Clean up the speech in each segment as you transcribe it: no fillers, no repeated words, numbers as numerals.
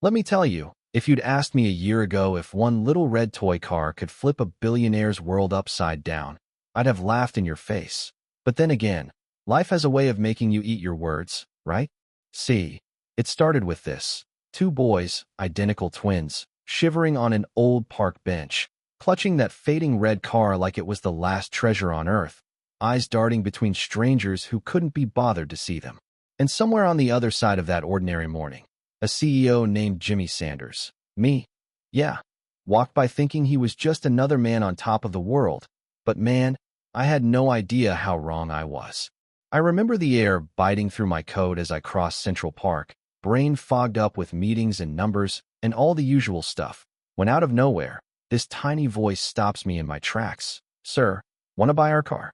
Let me tell you, if you'd asked me a year ago if one little red toy car could flip a billionaire's world upside down, I'd have laughed in your face. But then again, life has a way of making you eat your words, right? See, it started with this. Two boys, identical twins, shivering on an old park bench, clutching that fading red car like it was the last treasure on earth, eyes darting between strangers who couldn't be bothered to see them. And somewhere on the other side of that ordinary morning, a CEO named Jimmy Sanders, me, yeah, walked by thinking he was just another man on top of the world. But man, I had no idea how wrong I was. I remember the air biting through my coat as I crossed Central Park, brain fogged up with meetings and numbers and all the usual stuff, when out of nowhere, this tiny voice stops me in my tracks. "Sir, want to buy our car?"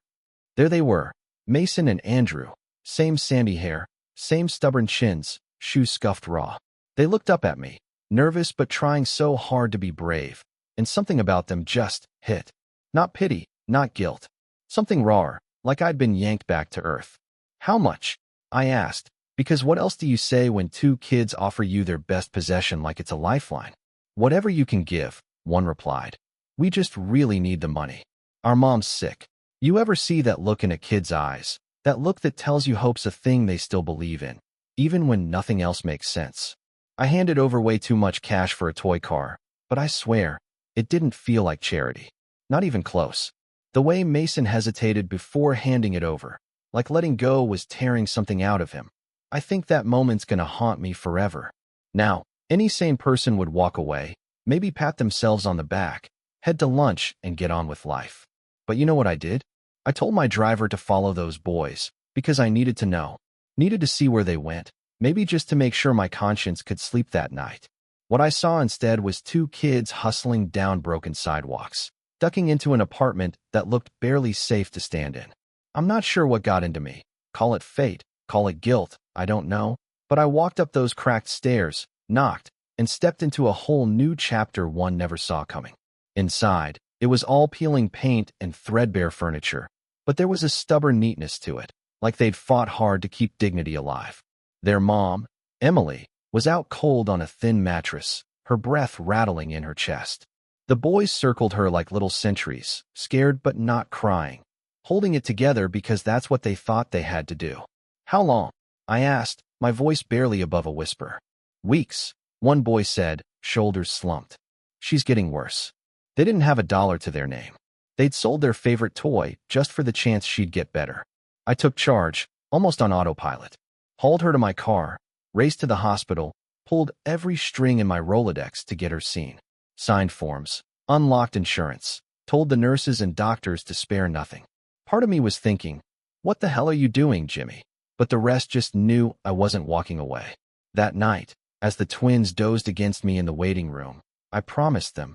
There they were, Mason and Andrew, same sandy hair, same stubborn chins, shoes scuffed raw. They looked up at me, nervous but trying so hard to be brave, and something about them just hit. Not pity, not guilt. Something raw, like I'd been yanked back to earth. "How much?" I asked, because what else do you say when two kids offer you their best possession like it's a lifeline? "Whatever you can give," one replied. "We just really need the money. Our mom's sick." You ever see that look in a kid's eyes? That look that tells you hope's a thing they still believe in, even when nothing else makes sense. I handed over way too much cash for a toy car, but I swear, it didn't feel like charity. Not even close. The way Mason hesitated before handing it over, like letting go was tearing something out of him. I think that moment's gonna haunt me forever. Now, any sane person would walk away, maybe pat themselves on the back, head to lunch, and get on with life. But you know what I did? I told my driver to follow those boys, because I needed to know, needed to see where they went, maybe just to make sure my conscience could sleep that night. What I saw instead was two kids hustling down broken sidewalks, ducking into an apartment that looked barely safe to stand in. I'm not sure what got into me. Call it fate, call it guilt, I don't know. But I walked up those cracked stairs, knocked, and stepped into a whole new chapter one never saw coming. Inside, it was all peeling paint and threadbare furniture, but there was a stubborn neatness to it, like they'd fought hard to keep dignity alive. Their mom, Emily, was out cold on a thin mattress, her breath rattling in her chest. The boys circled her like little sentries, scared but not crying, holding it together because that's what they thought they had to do. "How long?" I asked, my voice barely above a whisper. "Weeks," one boy said, shoulders slumped. "She's getting worse." They didn't have a dollar to their name. They'd sold their favorite toy just for the chance she'd get better. I took charge, almost on autopilot. Hauled her to my car, raced to the hospital, pulled every string in my Rolodex to get her seen. Signed forms, unlocked insurance, told the nurses and doctors to spare nothing. Part of me was thinking, "What the hell are you doing, Jimmy?" But the rest just knew I wasn't walking away. That night, as the twins dozed against me in the waiting room, I promised them,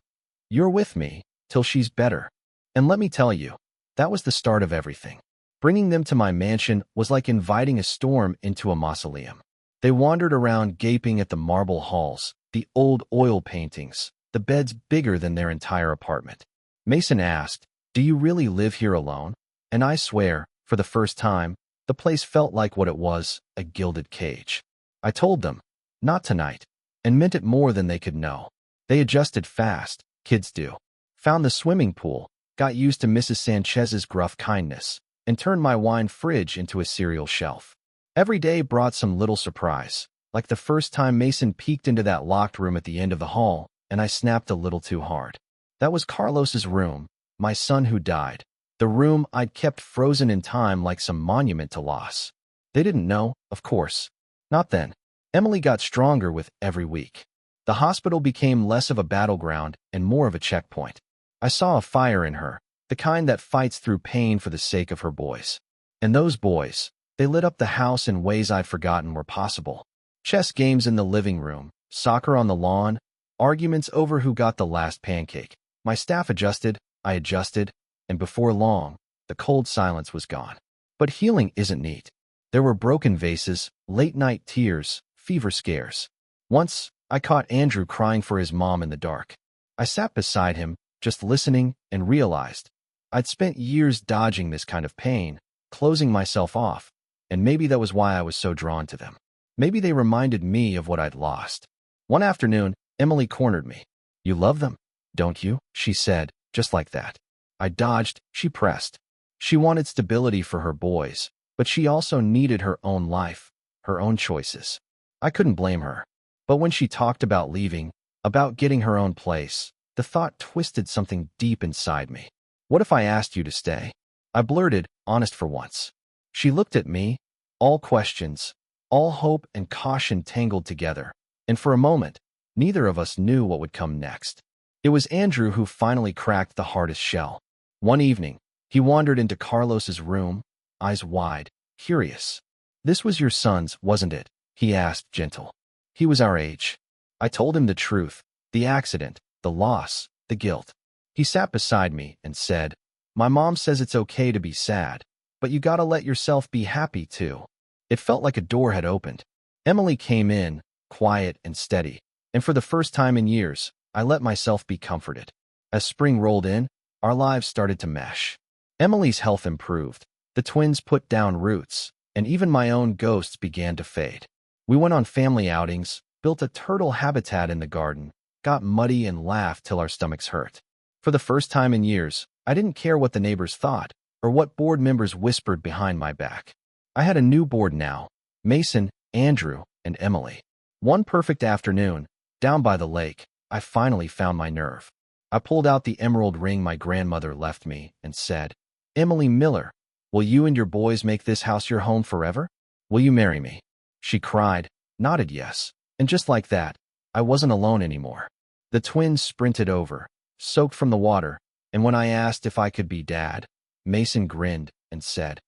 "You're with me till she's better." And let me tell you, that was the start of everything. Bringing them to my mansion was like inviting a storm into a mausoleum. They wandered around gaping at the marble halls, the old oil paintings, the beds bigger than their entire apartment. Mason asked, "Do you really live here alone?" And I swear, for the first time, the place felt like what it was, a gilded cage. I told them, "Not tonight," and meant it more than they could know. They adjusted fast, kids do. Found the swimming pool, got used to Mrs. Sanchez's gruff kindness, and turned my wine fridge into a cereal shelf. Every day brought some little surprise, like the first time Mason peeked into that locked room at the end of the hall, and I snapped a little too hard. That was Carlos's room, my son who died. The room I'd kept frozen in time like some monument to loss. They didn't know, of course. Not then. Emily got stronger with every week. The hospital became less of a battleground and more of a checkpoint. I saw a fire in her, the kind that fights through pain for the sake of her boys. And those boys, they lit up the house in ways I'd forgotten were possible. Chess games in the living room, soccer on the lawn, arguments over who got the last pancake. My staff adjusted, I adjusted, and before long, the cold silence was gone. But healing isn't neat. There were broken vases, late-night tears, fever scares. Once, I caught Andrew crying for his mom in the dark. I sat beside him, just listening, and realized I'd spent years dodging this kind of pain, closing myself off, and maybe that was why I was so drawn to them. Maybe they reminded me of what I'd lost. One afternoon, Emily cornered me. "You love them, don't you?" she said, just like that. I dodged, she pressed. She wanted stability for her boys, but she also needed her own life, her own choices. I couldn't blame her. But when she talked about leaving, about getting her own place, the thought twisted something deep inside me. "What if I asked you to stay?" I blurted, honest for once. She looked at me, all questions, all hope and caution tangled together, and for a moment, neither of us knew what would come next. It was Andrew who finally cracked the hardest shell. One evening, he wandered into Carlos's room, eyes wide, curious. "This was your son's, wasn't it?" he asked, gentle. "He was our age." I told him the truth, the accident, the loss, the guilt. He sat beside me and said, "My mom says it's okay to be sad, but you gotta let yourself be happy too." It felt like a door had opened. Emily came in, quiet and steady, and for the first time in years, I let myself be comforted. As spring rolled in, our lives started to mesh. Emily's health improved, the twins put down roots, and even my own ghosts began to fade. We went on family outings, built a turtle habitat in the garden, got muddy and laughed till our stomachs hurt. For the first time in years, I didn't care what the neighbors thought, or what board members whispered behind my back. I had a new board now, Mason, Andrew, and Emily. One perfect afternoon, down by the lake, I finally found my nerve. I pulled out the emerald ring my grandmother left me and said, "Emily Miller, will you and your boys make this house your home forever? Will you marry me?" She cried, nodded yes, and just like that, I wasn't alone anymore. The twins sprinted over, soaked from the water, and when I asked if I could be dad, Mason grinned and said,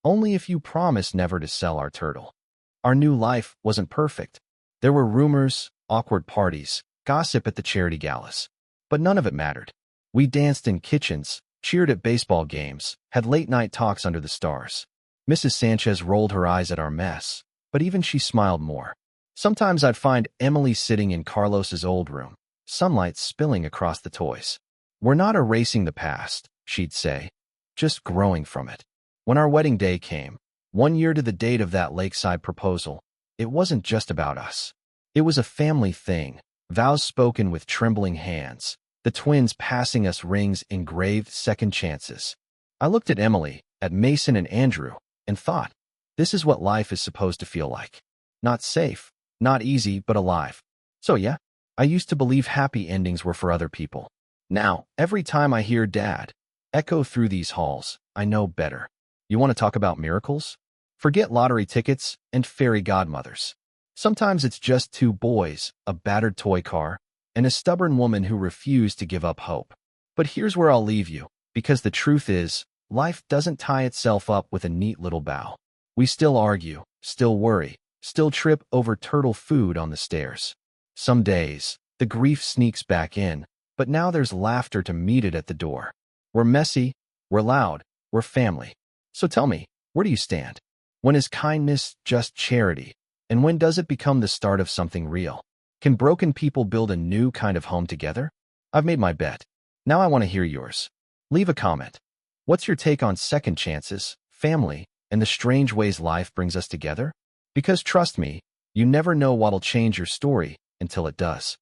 "Only if you promise never to sell our turtle." Our new life wasn't perfect. There were rumors, awkward parties, gossip at the charity galas. But none of it mattered. We danced in kitchens, cheered at baseball games, had late-night talks under the stars. Mrs. Sanchez rolled her eyes at our mess, but even she smiled more. Sometimes I'd find Emily sitting in Carlos's old room, sunlight spilling across the toys. "We're not erasing the past," she'd say, "just growing from it." When our wedding day came, 1 year to the date of that lakeside proposal, it wasn't just about us. It was a family thing, vows spoken with trembling hands, the twins passing us rings engraved second chances. I looked at Emily, at Mason and Andrew, and thought, this is what life is supposed to feel like. Not safe, not easy, but alive. So yeah, I used to believe happy endings were for other people. Now, every time I hear Dad echo through these halls, I know better. You want to talk about miracles? Forget lottery tickets and fairy godmothers. Sometimes it's just two boys, a battered toy car, and a stubborn woman who refused to give up hope. But here's where I'll leave you, because the truth is, life doesn't tie itself up with a neat little bow. We still argue, still worry, still trip over turtle food on the stairs. Some days, the grief sneaks back in, but now there's laughter to meet it at the door. We're messy, we're loud, we're family. So tell me, where do you stand? When is kindness just charity? And when does it become the start of something real? Can broken people build a new kind of home together? I've made my bet. Now I want to hear yours. Leave a comment. What's your take on second chances, family, and the strange ways life brings us together? Because trust me, you never know what'll change your story until it does.